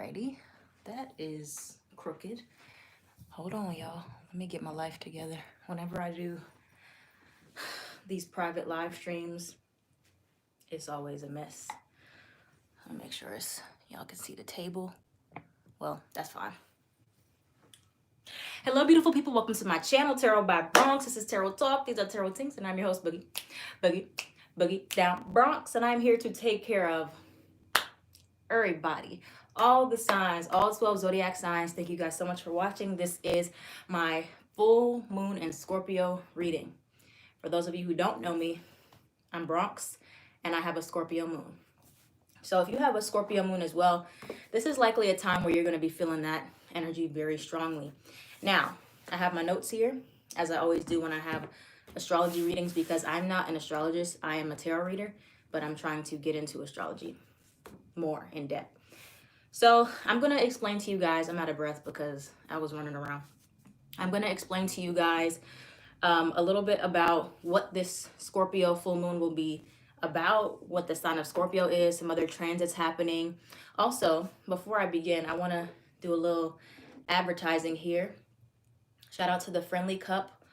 Alrighty, that is crooked. Hold on, y'all. Let me get my life together. Whenever I do these private live streams, it's always a mess. I'll make sure y'all can see the table. Well, that's fine. Hello, beautiful people. Welcome to my channel, Tarot by Bronx. This is Tarot Talk. These are Tarot Things, and I'm your host, Boogie Down Bronx, and I'm here to take care of everybody, all the signs, all 12 zodiac signs. Thank you guys so much for watching. This is my full moon and Scorpio reading. For those of you who don't know me, I'm Bronx and I have a Scorpio moon. So if you have a Scorpio moon as well, this is likely a time where you're going to be feeling that energy very strongly. Now, I have my notes here, as I always do when I have astrology readings, because I'm not an astrologist. I am a tarot reader, but I'm trying to get into astrology more in depth. So I'm going to explain to you guys, I'm out of breath because I was running around. I'm going to explain to you guys a little bit about what this Scorpio full moon will be about, what the sign of Scorpio is, some other transits happening. Also, before I begin, I want to do a little advertising here. Shout out to the Friendly Cup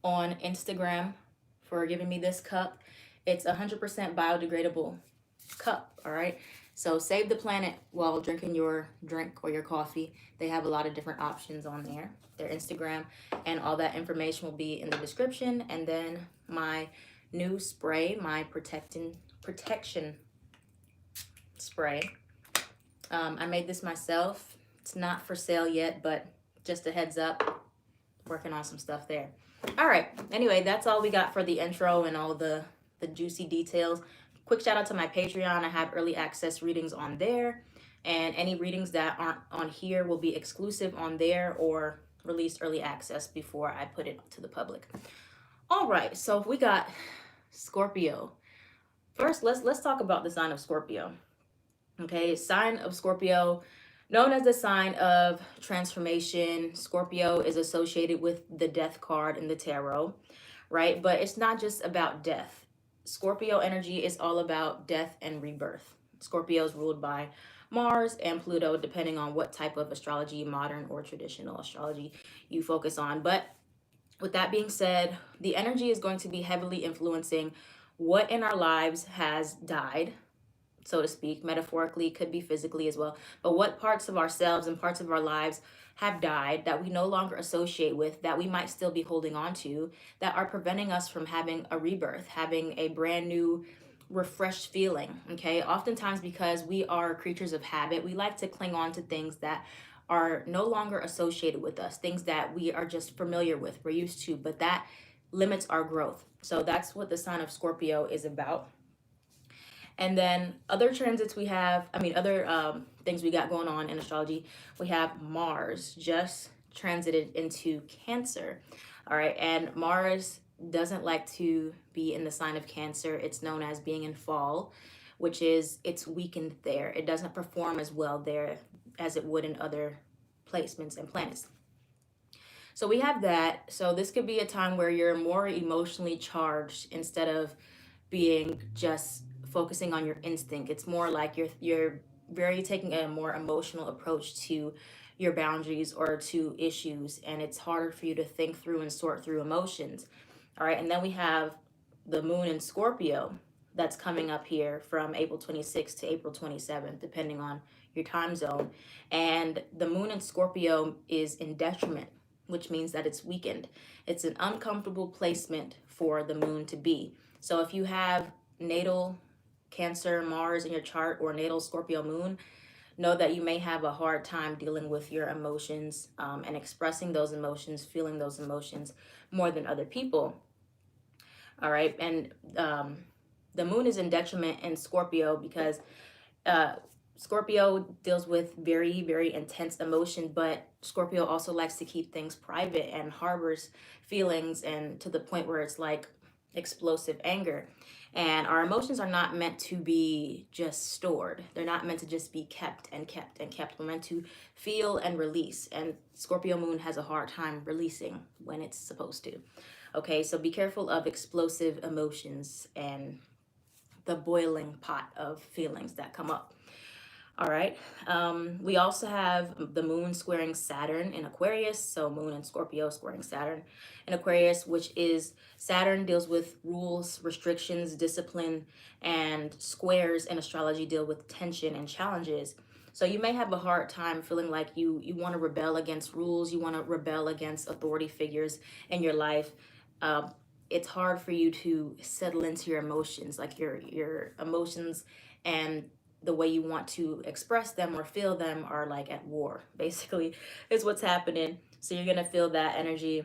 on Instagram for giving me this cup. It's 100% biodegradable cup, all right? So save the planet while drinking your drink or your coffee. They have a lot of different options on there. Their Instagram and all that information will be in the description. And then my new spray, my protection spray. I made this myself. It's not for sale yet, but just a heads up, working on some stuff there. All right. Anyway, that's all we got for the intro and all the juicy details. Quick shout out to my Patreon. I have early access readings on there, and any readings that aren't on here will be exclusive on there or released early access before I put it to the public. All right, so we got Scorpio. First, let's talk about the sign of Scorpio. Okay, sign of Scorpio, known as the sign of transformation. Scorpio is associated with the death card in the tarot, right? But it's not just about death. Scorpio energy is all about death and rebirth. Scorpio is ruled by Mars and Pluto, depending on what type of astrology, modern or traditional astrology, you focus on. But with that being said, the energy is going to be heavily influencing what in our lives has died, so to speak. Metaphorically, could be physically as well. But what parts of ourselves and parts of our lives have died that we no longer associate with, that we might still be holding on to, that are preventing us from having a rebirth, having a brand new, refreshed feeling, okay? Oftentimes, because we are creatures of habit, we like to cling on to things that are no longer associated with us, things that we are just familiar with, we're used to, but that limits our growth. So that's what the sign of Scorpio is about. And then other transits we have, other things we got going on in astrology, we have Mars just transited into Cancer. All right, and Mars doesn't like to be in the sign of Cancer. It's known as being in fall, which is it's weakened there. It doesn't perform as well there as it would in other placements and planets. So we have that. So this could be a time where you're more emotionally charged instead of being just focusing on your instinct. It's more like you're very taking a more emotional approach to your boundaries or to issues, and it's harder for you to think through and sort through emotions. All right, and then we have the moon in Scorpio that's coming up here from April 26th to April 27th, depending on your time zone. And the moon in Scorpio is in detriment, which means that it's weakened. It's an uncomfortable placement for the moon to be. So if you have natal Cancer Mars in your chart or natal Scorpio moon, know that you may have a hard time dealing with your emotions and expressing those emotions, feeling those emotions more than other people. All right, and the moon is in detriment in Scorpio because Scorpio deals with very, very intense emotion, but Scorpio also likes to keep things private and harbors feelings, and to the point where it's like explosive anger. And our emotions are not meant to be just stored. They're not meant to just be kept and kept and kept. We're meant to feel and release. And Scorpio moon has a hard time releasing when it's supposed to. Okay, so be careful of explosive emotions and the boiling pot of feelings that come up. All right. We also have the moon squaring Saturn in Aquarius. So moon and Scorpio squaring Saturn in Aquarius, which is Saturn deals with rules, restrictions, discipline, and squares in astrology deal with tension and challenges. So you may have a hard time feeling like you want to rebel against rules, you want to rebel against authority figures in your life. It's hard for you to settle into your emotions, like your emotions and the way you want to express them or feel them are like at war, basically, is what's happening. So you're going to feel that energy.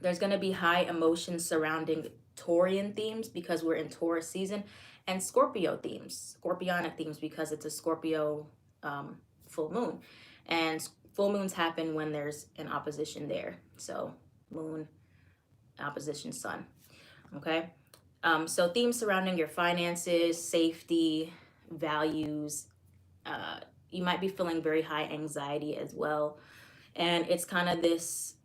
There's going to be high emotions surrounding Taurian themes because we're in Taurus season, and Scorpio themes, Scorpionic themes, because it's a Scorpio full moon. And full moons happen when there's an opposition there. So moon, opposition sun. Okay. So themes surrounding your finances, safety, values. You might be feeling very high anxiety as well. And it's kind of this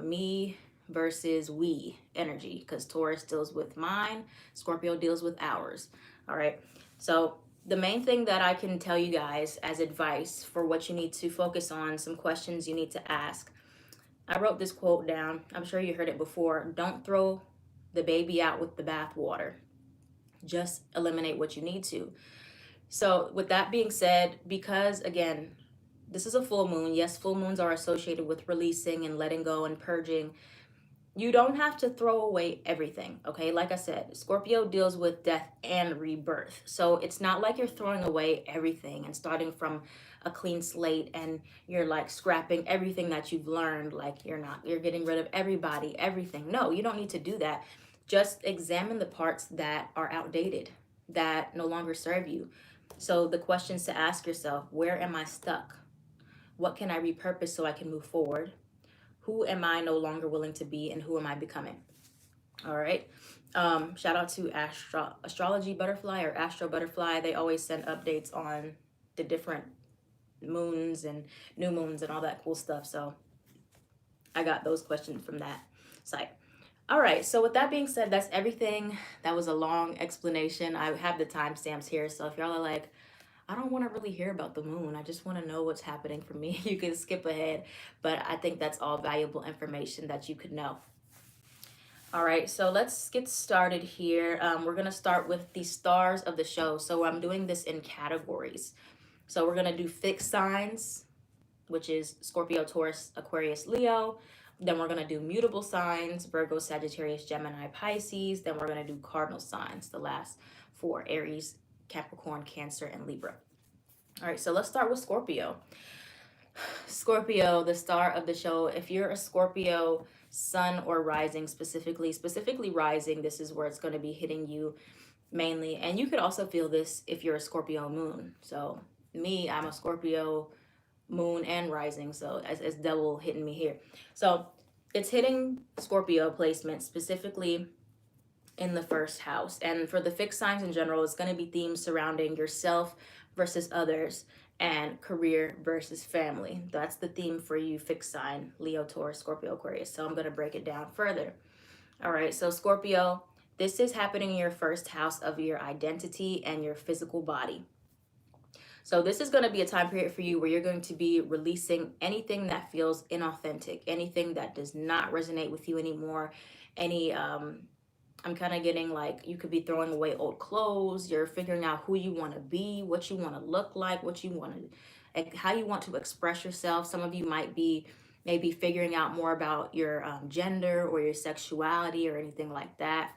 me versus we energy, because Taurus deals with mine, Scorpio deals with ours. All right. So the main thing that I can tell you guys as advice for what you need to focus on, some questions you need to ask. I wrote this quote down. I'm sure you heard it before. Don't throw the baby out with the bathwater. Just eliminate what you need to. So with that being said, because again, this is a full moon. Yes, full moons are associated with releasing and letting go and purging. You don't have to throw away everything, okay? Like I said, Scorpio deals with death and rebirth. So it's not like you're throwing away everything and starting from a clean slate and you're like scrapping everything that you've learned. Like you're getting rid of everybody, everything. No, you don't need to do that. Just examine the parts that are outdated, that no longer serve you. So the questions to ask yourself: where am I stuck? What can I repurpose so I can move forward? Who am I no longer willing to be, and who am I becoming? All right. Shout out to Astrology Butterfly or Astro Butterfly. They always send updates on the different moons and new moons and all that cool stuff. So I got those questions from that site. All right, so with that being said, that's everything. That was a long explanation. I have the timestamps here, so if y'all are like, I don't want to really hear about the moon, I just want to know what's happening for me, you can skip ahead. But I think that's all valuable information that you could know. All right, so let's get started here. We're going to start with the stars of the show. So I'm doing this in categories. So we're going to do fixed signs, which is Scorpio, Taurus, Aquarius, Leo. Then we're going to do mutable signs, Virgo, Sagittarius, Gemini, Pisces. Then we're going to do cardinal signs, the last four: Aries, Capricorn, Cancer, and Libra. All right, so let's start with Scorpio. Scorpio, the star of the show. If you're a Scorpio sun or rising, specifically rising, this is where it's going to be hitting you mainly. And you could also feel this if you're a Scorpio moon. So me, I'm a Scorpio moon and rising, so it's double hitting me here. So it's hitting Scorpio placement specifically in the first house. And for the fixed signs in general, it's going to be themes surrounding yourself versus others and career versus family. That's the theme for you fixed sign, Leo, Taurus, Scorpio, Aquarius. So I'm going to break it down further. All right, so Scorpio, this is happening in your first house of your identity and your physical body. So this is going to be a time period for you where you're going to be releasing anything that feels inauthentic, anything that does not resonate with you anymore. I'm kind of getting like you could be throwing away old clothes. You're figuring out who you want to be, what you want to look like, what you want to, how you want to express yourself. Some of you might be maybe figuring out more about your gender or your sexuality or anything like that.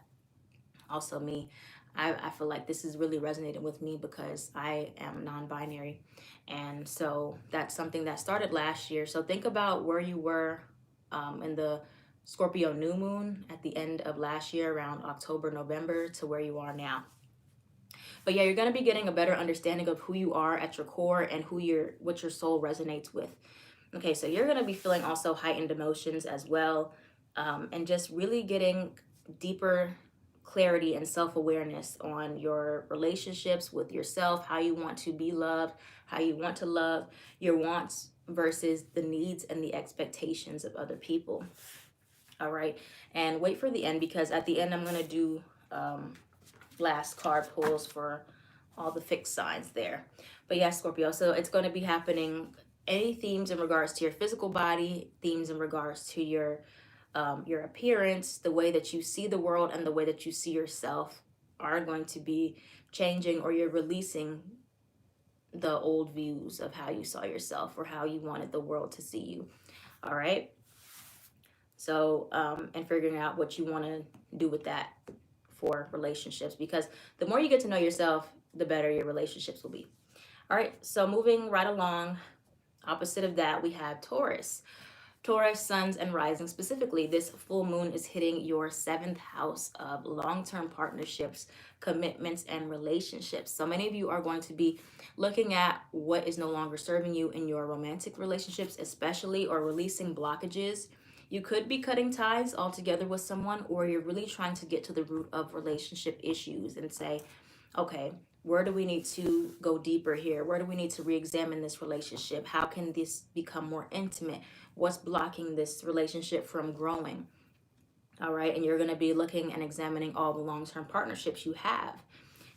Also me. I feel like this is really resonating with me because I am non-binary. And so that's something that started last year. So think about where you were in the Scorpio new moon at the end of last year, around October, November, to where you are now. But yeah, you're going to be getting a better understanding of who you are at your core and what your soul resonates with. Okay, so you're going to be feeling also heightened emotions as well, and just really getting deeper clarity and self-awareness on your relationships with yourself, how you want to be loved, how you want to love, your wants versus the needs and the expectations of other people. All right, and wait for the end, because at the end I'm going to do last card pulls for all the fixed signs there. But yeah, Scorpio, so it's going to be happening. Any themes in regards to your physical body, themes in regards to your appearance, the way that you see the world and the way that you see yourself are going to be changing, or you're releasing the old views of how you saw yourself or how you wanted the world to see you. All right. So, and figuring out what you want to do with that for relationships, because the more you get to know yourself, the better your relationships will be. All right. So moving right along, opposite of that, we have Taurus. Taurus, suns and rising specifically, this full moon is hitting your 7th house of long-term partnerships, commitments, and relationships. So many of you are going to be looking at what is no longer serving you in your romantic relationships, especially, or releasing blockages. You could be cutting ties altogether with someone, or you're really trying to get to the root of relationship issues and say, okay, where do we need to go deeper here? Where do we need to re-examine this relationship? How can this become more intimate? What's blocking this relationship from growing? All right. And you're going to be looking and examining all the long-term partnerships you have.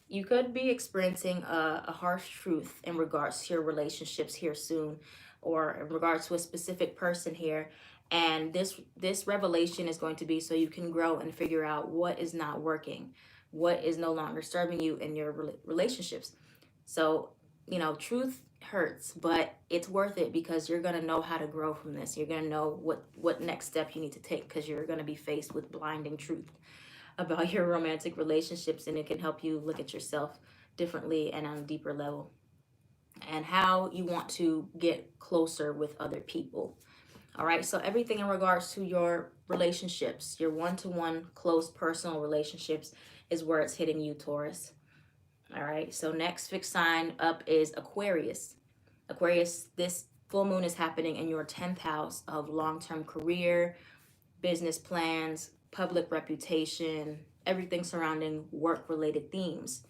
You could be experiencing a harsh truth in regards to your relationships here soon, or in regards to a specific person here. And this revelation is going to be so you can grow and figure out what is not working, what is no longer serving you in your relationships. So, you know, truth hurts, but it's worth it, because you're going to know how to grow from this. You're going to know what next step you need to take, because you're going to be faced with blinding truth about your romantic relationships, and it can help you look at yourself differently and on a deeper level, and how you want to get closer with other people. All right, so everything in regards to your relationships, your one-to-one close personal relationships, is where it's hitting you, Taurus. All right, so next fixed sign up is Aquarius. Aquarius, this full moon is happening in your 10th house of long-term career, business plans, public reputation, everything surrounding work-related themes.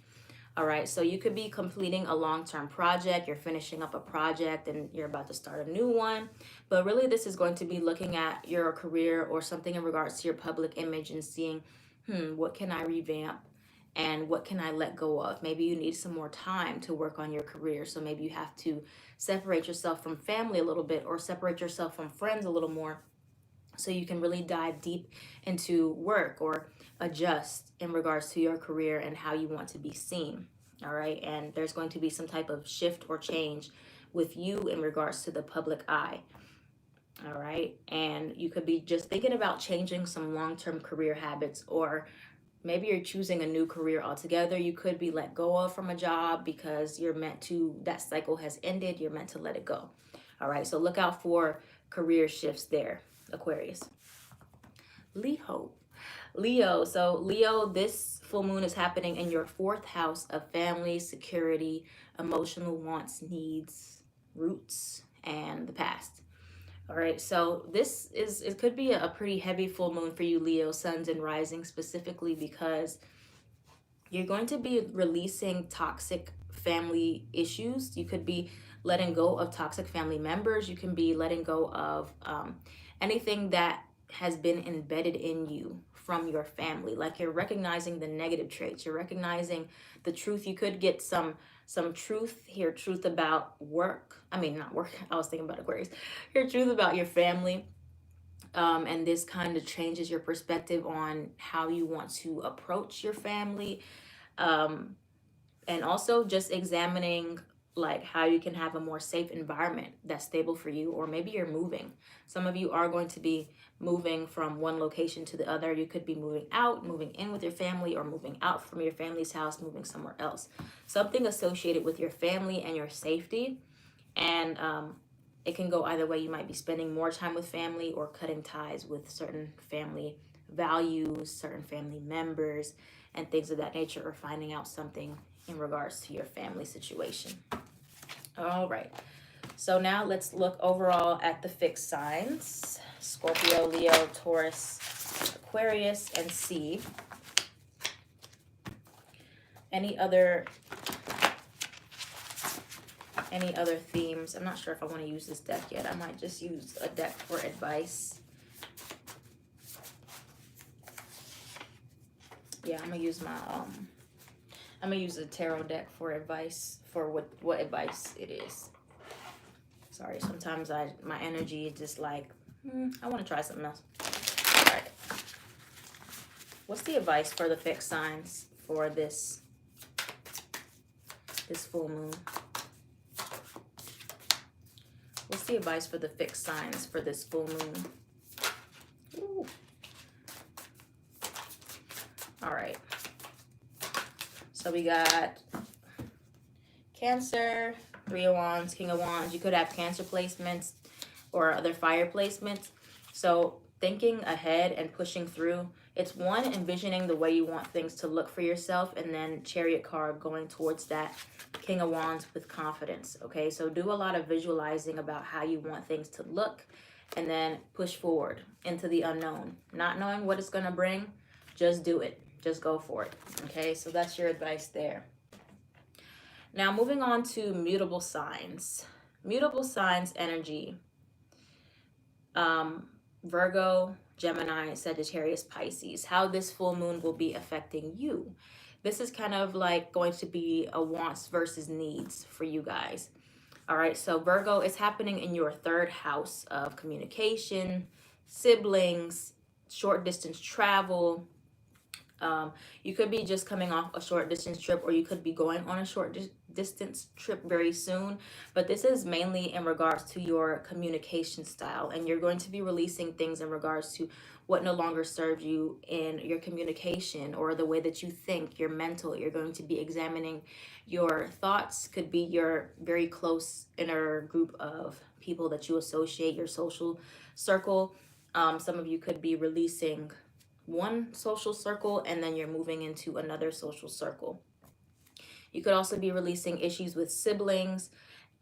All right, so you could be completing a long-term project, you're finishing up a project and you're about to start a new one. But really this is going to be looking at your career or something in regards to your public image and seeing, what can I revamp and what can I let go of? Maybe you need some more time to work on your career. So maybe you have to separate yourself from family a little bit, or separate yourself from friends a little more, so you can really dive deep into work or adjust in regards to your career and how you want to be seen. All right. And there's going to be some type of shift or change with you in regards to the public eye. All right. And you could be just thinking about changing some long-term career habits, or maybe you're choosing a new career altogether. You could be let go of from a job because you're meant to, that cycle has ended. You're meant to let it go. All right. So look out for career shifts there, Aquarius. Leo. So Leo, this full moon is happening in your 4th house of family, security, emotional wants, needs, roots, and the past. All right, so it could be a pretty heavy full moon for you, Leo, suns and rising, specifically because you're going to be releasing toxic family issues. You could be letting go of toxic family members. You can be letting go of anything that has been embedded in you from your family. Like, you're recognizing the negative traits. You're recognizing the truth. You could get some truth here, truth about work. I mean, not work. I was thinking about Aquarius. Your truth about your family. And this kind of changes your perspective on how you want to approach your family. And also just examining like how you can have a more safe environment that's stable for you. Or maybe you're moving. Some of you are going to be moving from one location to the other. You could be moving out, moving in with your family, or moving out from your family's house, moving somewhere else. Something associated with your family and your safety. And it can go either way. You might be spending more time with family or cutting ties with certain family values, certain family members, and things of that nature, or finding out something in regards to your family situation. All right. So now let's look overall at the fixed signs. Scorpio, Leo, Taurus, Aquarius, and see any other themes. I'm not sure if I want to use this deck yet. I might just use a deck for advice. Yeah, I'm gonna use my I'm gonna use a tarot deck for advice, for what advice it is. Sorry, sometimes my energy is just like, I want to try something else. All right. What's the advice for the fixed signs for this full moon? What's the advice for the fixed signs for this full moon? Ooh. All right. So we got Cancer, Three of Wands, King of Wands. You could have Cancer placements or other fire placements. So thinking ahead and pushing through. It's one, envisioning the way you want things to look for yourself, and then Chariot card going towards that King of Wands with confidence. Okay, so do a lot of visualizing about how you want things to look, and then push forward into the unknown. Not knowing what it's going to bring, just do it. Just go for it. Okay, so that's your advice there. Now moving on to mutable signs. Mutable signs energy. Virgo, Gemini, Sagittarius, Pisces. How this full moon will be affecting you. This is kind of like going to be a wants versus needs for you guys. All right, so Virgo is happening in your third house of communication, siblings, short distance travel. You could be just coming off a short distance trip, or you could be going on a short distance trip very soon. But this is mainly in regards to your communication style, and you're going to be releasing things in regards to what no longer serves you in your communication or the way that you think, your mental. You're going to be examining your thoughts, could be your very close inner group of people that you associate, your social circle. Some of you could be releasing one social circle and then you're moving into another social circle. You could also be releasing issues with siblings,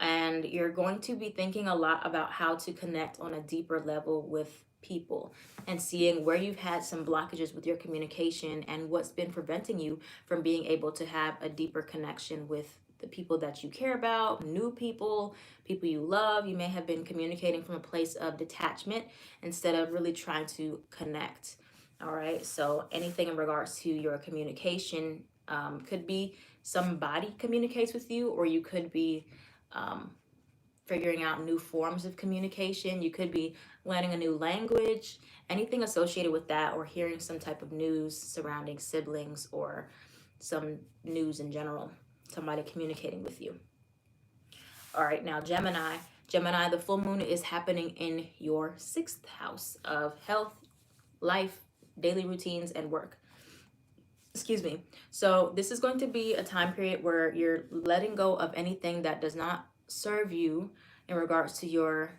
and you're going to be thinking a lot about how to connect on a deeper level with people and seeing where you've had some blockages with your communication and what's been preventing you from being able to have a deeper connection with the people that you care about, new people, people you love. You may have been communicating from a place of detachment instead of really trying to connect. All right, so anything in regards to your communication, could be somebody communicates with you, or you could be figuring out new forms of communication. You could be learning a new language, anything associated with that, or hearing some type of news surrounding siblings or some news in general, somebody communicating with you. All right, now Gemini, the full moon is happening in your 6th house of health, life, daily routines, and work. Excuse me. So this is going to be a time period where you're letting go of anything that does not serve you in regards to your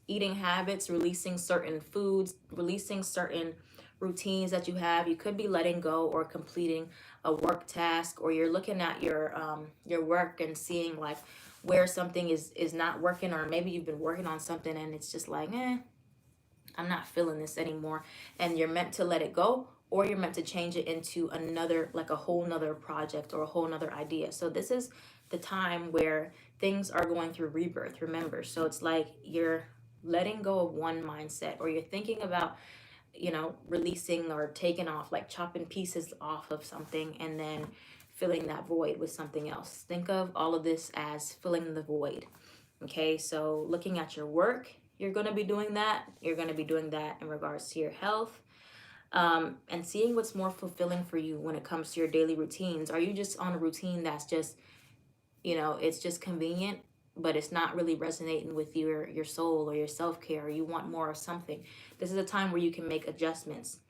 eating habits, releasing certain foods, releasing certain routines that you have. You could be letting go or completing a work task, or you're looking at your work and seeing like where something is not working, or maybe you've been working on something and it's just like, I'm not feeling this anymore, and you're meant to let it go, or you're meant to change it into another, like a whole nother project or a whole nother idea. So this is the time where things are going through rebirth, remember. So it's like you're letting go of one mindset, or you're thinking about, releasing or taking off, like chopping pieces off of something and then filling that void with something else. Think of all of this as filling the void. Okay, so looking at your work, you're going to be doing that. You're going to be doing that in regards to your health, and seeing what's more fulfilling for you when it comes to your daily routines. Are you just on a routine that's just, it's just convenient, but it's not really resonating with your soul or your self-care, or you want more of something? This is a time where you can make adjustments.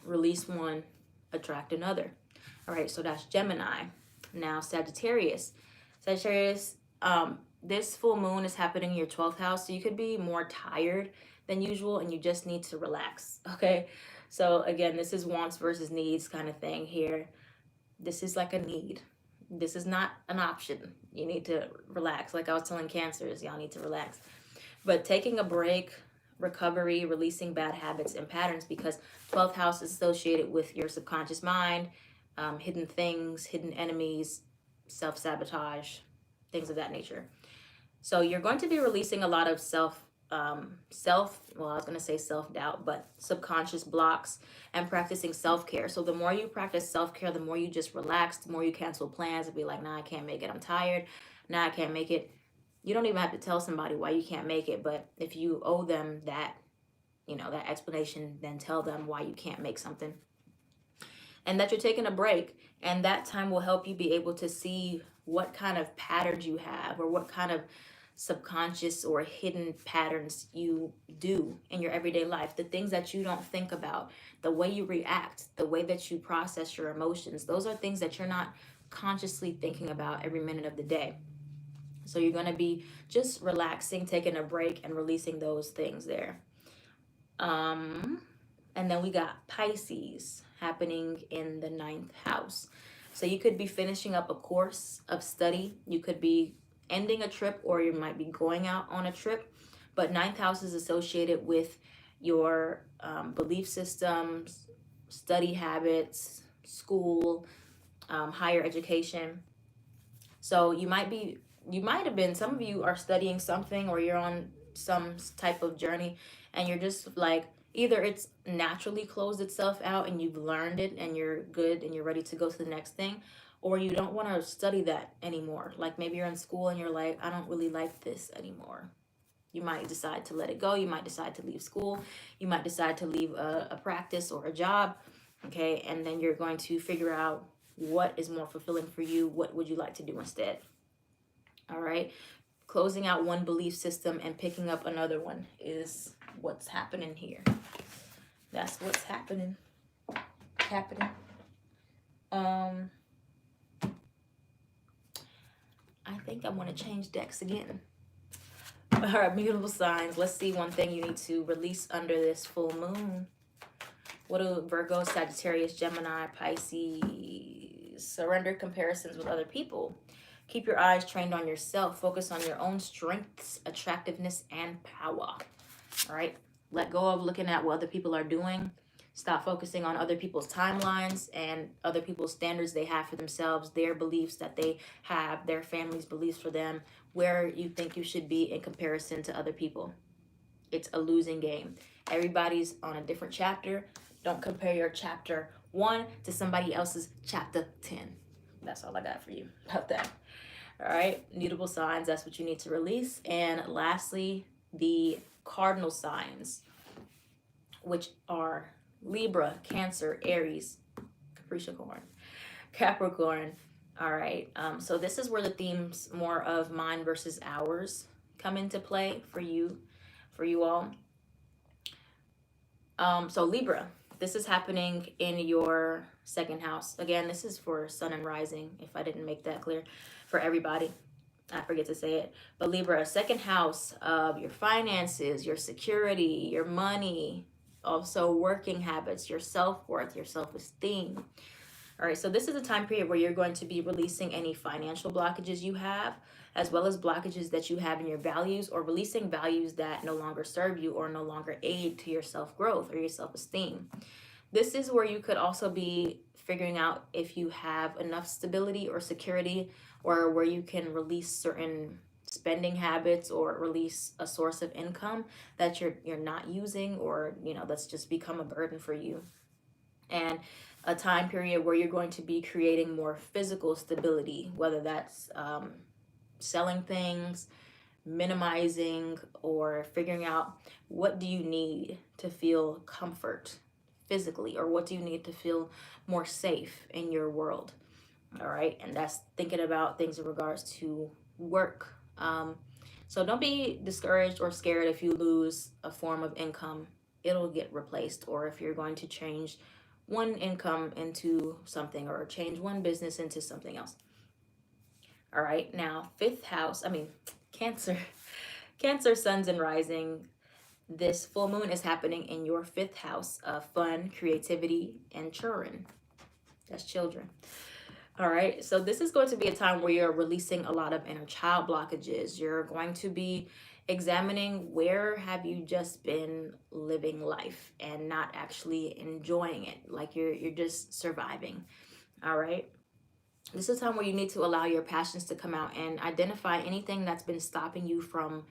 Release one, attract another. All right, so that's Gemini. Now Sagittarius. This full moon is happening in your 12th house, so you could be more tired than usual and you just need to relax. Okay, so again, this is wants versus needs kind of thing here. This is like a need. This is not an option. You need to relax. Like I was telling Cancers, y'all need to relax. But taking a break, recovery, releasing bad habits and patterns, because 12th house is associated with your subconscious mind, hidden things, hidden enemies, self-sabotage, things of that nature. So you're going to be releasing a lot of self-doubt, but subconscious blocks, and practicing self-care. So the more you practice self-care, the more you just relax, the more you cancel plans and be like, nah, I can't make it, I'm tired, nah, I can't make it. You don't even have to tell somebody why you can't make it, but if you owe them that, that explanation, then tell them why you can't make something, and that you're taking a break. And that time will help you be able to see what kind of patterns you have, or what kind of subconscious or hidden patterns you do in your everyday life, the things that you don't think about, the way you react, the way that you process your emotions. Those are things that you're not consciously thinking about every minute of the day. So you're going to be just relaxing, taking a break, and releasing those things there. And then we got Pisces happening in the 9th house. So you could be finishing up a course of study. You could be ending a trip, or you might be going out on a trip. But 9th house is associated with your belief systems, study habits, school, higher education. So you might have been, some of you are studying something, or you're on some type of journey, and you're just like, either it's naturally closed itself out and you've learned it and you're good and you're ready to go to the next thing, or you don't want to study that anymore. Like maybe you're in school and you're like, I don't really like this anymore. You might decide to let it go. You might decide to leave school. You might decide to leave a practice or a job. Okay. And then you're going to figure out what is more fulfilling for you. What would you like to do instead? All right. Closing out one belief system and picking up another one is what's happening here. That's what's happening. I think I want to change decks again. All right, mutable signs. Let's see one thing you need to release under this full moon. What do Virgo, Sagittarius, Gemini, Pisces? Surrender comparisons with other people. Keep your eyes trained on yourself. Focus on your own strengths, attractiveness, and power. All right. Let go of looking at what other people are doing. Stop focusing on other people's timelines and other people's standards they have for themselves, their beliefs that they have, their family's beliefs for them, where you think you should be in comparison to other people. It's a losing game. Everybody's on a different chapter. Don't compare your chapter 1 to somebody else's chapter 10. That's all I got for you about that. All right, mutable signs, that's what you need to release. And lastly, the cardinal signs, which are Libra, Cancer, Aries, Capricorn. All right, so this is where the themes more of mine versus ours come into play for you all. So Libra, this is happening in your 2nd house. Again, this is for sun and rising, if I didn't make that clear for everybody. I forget to say it. But Libra, 2nd house of your finances, your security, your money, also working habits, your self-worth, your self-esteem. All right, so this is a time period where you're going to be releasing any financial blockages you have, as well as blockages that you have in your values, or releasing values that no longer serve you or no longer aid to your self-growth or your self-esteem. This is where you could also be figuring out if you have enough stability or security, or where you can release certain spending habits or release a source of income that you're not using, or that's just become a burden for you. And a time period where you're going to be creating more physical stability, whether that's selling things, minimizing, or figuring out what do you need to feel comfort physically, or what do you need to feel more safe in your world. All right, and that's thinking about things in regards to work. So don't be discouraged or scared if you lose a form of income. It'll get replaced. Or if you're going to change one income into something, or change one business into something else. All right, now 5th house, Cancer, suns and rising. This full moon is happening in your 5th house of fun, creativity, and children. That's children. All right, so this is going to be a time where you're releasing a lot of inner child blockages. You're going to be examining where have you just been living life and not actually enjoying it, like you're just surviving. All right, this is a time where you need to allow your passions to come out and identify anything that's been stopping you from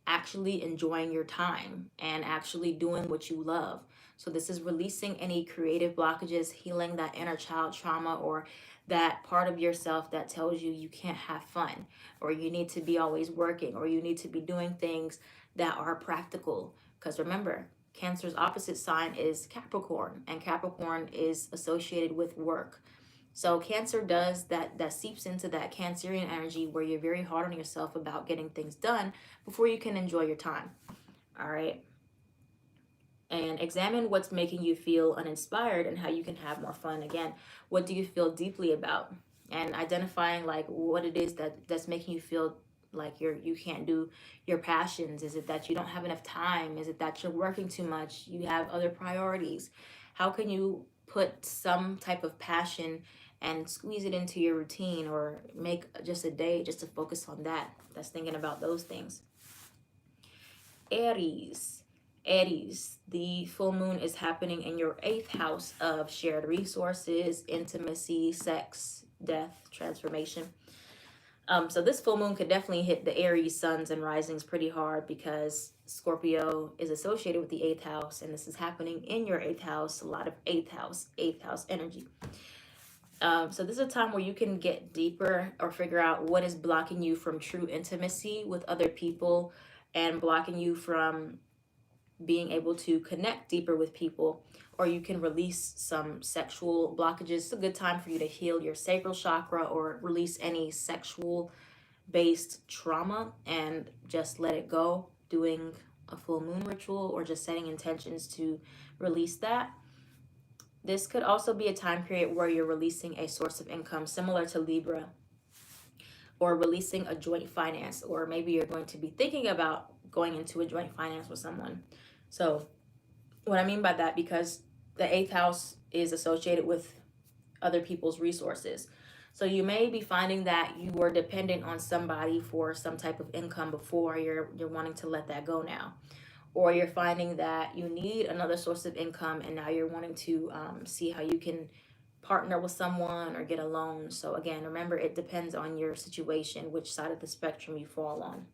actually enjoying your time and actually doing what you love. So this is releasing any creative blockages, healing that inner child trauma, or that part of yourself that tells you you can't have fun, or you need to be always working, or you need to be doing things that are practical. Because remember, Cancer's opposite sign is Capricorn, and Capricorn is associated with work. So Cancer does that seeps into that Cancerian energy where you're very hard on yourself about getting things done before you can enjoy your time. All right. And examine what's making you feel uninspired and how you can have more fun. Again, what do you feel deeply about? And identifying like what it is that's making you feel like you can't do your passions. Is it that you don't have enough time? Is it that you're working too much? You have other priorities? How can you put some type of passion and squeeze it into your routine, or make just a day just to focus on that? That's thinking about those things. Aries. Aries, the full moon is happening in your 8th house of shared resources, intimacy, sex, death, transformation. So this full moon could definitely hit the Aries suns and risings pretty hard, because Scorpio is associated with the 8th house, and this is happening in your 8th house. A lot of 8th house energy. So this is a time where you can get deeper or figure out what is blocking you from true intimacy with other people and blocking you from being able to connect deeper with people, or you can release some sexual blockages. It's a good time for you to heal your sacral chakra or release any sexual based trauma and just let it go, doing a full moon ritual or just setting intentions to release that. This could also be a time period where you're releasing a source of income similar to Libra, or releasing a joint finance, or maybe you're going to be thinking about going into a joint finance with someone. So what I mean by that, because the 8th house is associated with other people's resources. So you may be finding that you were dependent on somebody for some type of income before. You're wanting to let that go now. Or you're finding that you need another source of income, and now you're wanting to see how you can partner with someone or get a loan. So again, remember, it depends on your situation, which side of the spectrum you fall on.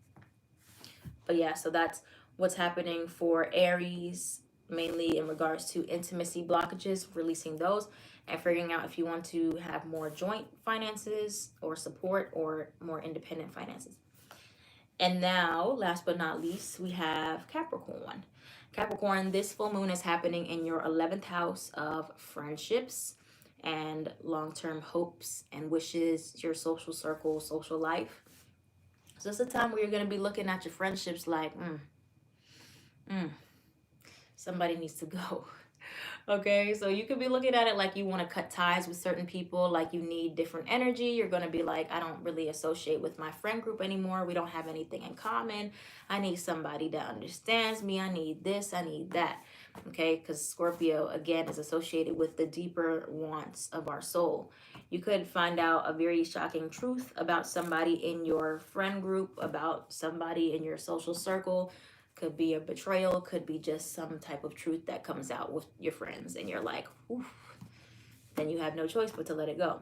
But yeah, so that's what's happening for Aries, mainly in regards to intimacy blockages, releasing those, and figuring out if you want to have more joint finances or support, or more independent finances. And now, last but not least, we have Capricorn. Capricorn, this full moon is happening in your 11th house of friendships and long-term hopes and wishes, your social circle, social life. So it's a time where you're going to be looking at your friendships like, somebody needs to go. Okay, so you could be looking at it like you want to cut ties with certain people, like you need different energy. You're going to be like, I don't really associate with my friend group anymore. We don't have anything in common. I need somebody that understands me. I need this, I need that. Okay, because Scorpio, again, is associated with the deeper wants of our soul. You could find out a very shocking truth about somebody in your friend group, about somebody in your social circle. Could be a betrayal, could be just some type of truth that comes out with your friends, and you're like, oof, then you have no choice but to let it go.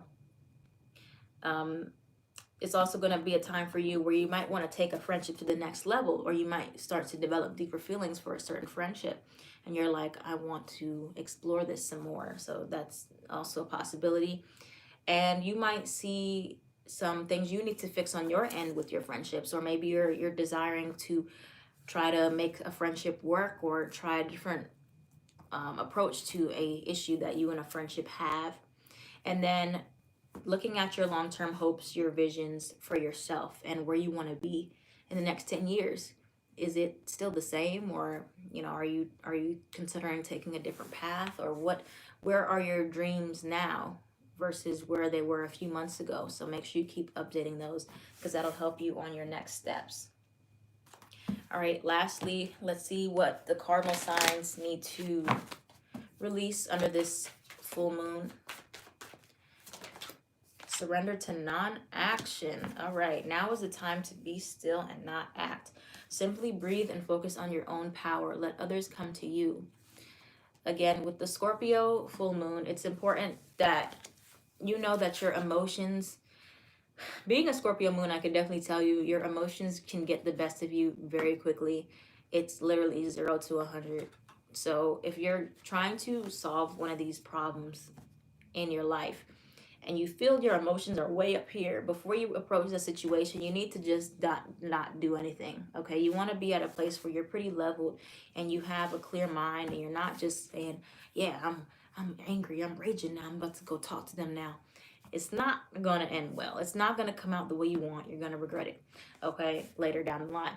It's also going to be a time for you where you might want to take a friendship to the next level, or you might start to develop deeper feelings for a certain friendship, and you're like, I want to explore this some more. So that's also a possibility. And you might see some things you need to fix on your end with your friendships, or maybe you're desiring to try to make a friendship work, or try a different approach to a issue that you and a friendship have. And then looking at your long-term hopes, your visions for yourself, and where you want to be in the next 10 years. Is it still the same, or are you considering taking a different path, or where are your dreams now versus where they were a few months ago? So make sure you keep updating those, because that'll help you on your next steps. All right, lastly, let's see what the cardinal signs need to release under this full moon. Surrender to non-action. All right, now is the time to be still and not act. Simply breathe and focus on your own power. Let others come to you. Again, with the Scorpio full moon, it's important that you know that your emotions Being a Scorpio moon, I can definitely tell you your emotions can get the best of you very quickly. It's literally 0 to 100. So if you're trying to solve one of these problems in your life and you feel your emotions are way up here, before you approach the situation, you need to just not do anything. Okay, you want to be at a place where you're pretty leveled and you have a clear mind, and you're not just saying, yeah, I'm angry, I'm raging now, I'm about to go talk to them now. It's not going to end well. It's not going to come out the way you want. You're going to regret it, okay, later down the line.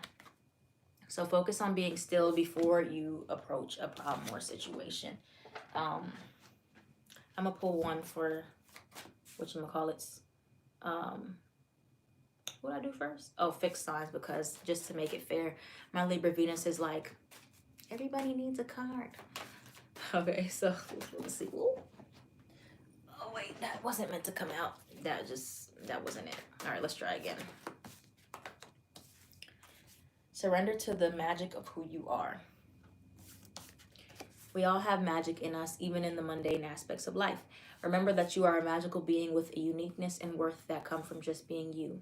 So focus on being still before you approach a problem or situation. I'm going to pull one for whatchamacallits. What I do first? Oh, fixed signs, because just to make it fair, my Libra Venus is like, everybody needs a card. Okay, so let's see. Ooh. Oh wait, that wasn't meant to come out. That wasn't it. All right, let's try again. Surrender to the magic of who you are. We all have magic in us, even in the mundane aspects of life. Remember that you are a magical being with a uniqueness and worth that come from just being you.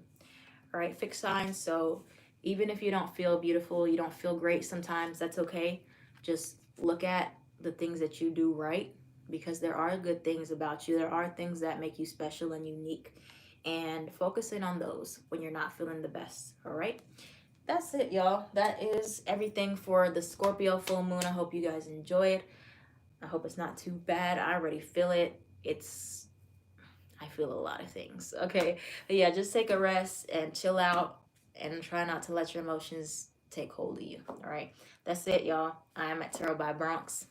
All right, fixed signs. So even if you don't feel beautiful, you don't feel great sometimes, that's okay. Just look at the things that you do right, because there are good things about you. There are things that make you special and unique, and focus in on those when you're not feeling the best. All right, that's it, y'all. That is everything for the Scorpio full moon. I hope you guys enjoy it. I hope it's not too bad. I already feel it. I feel a lot of things. Okay, but yeah, just take a rest and chill out and try not to let your emotions take hold of you. All right, that's it, y'all. I am at Tarot by Bronx.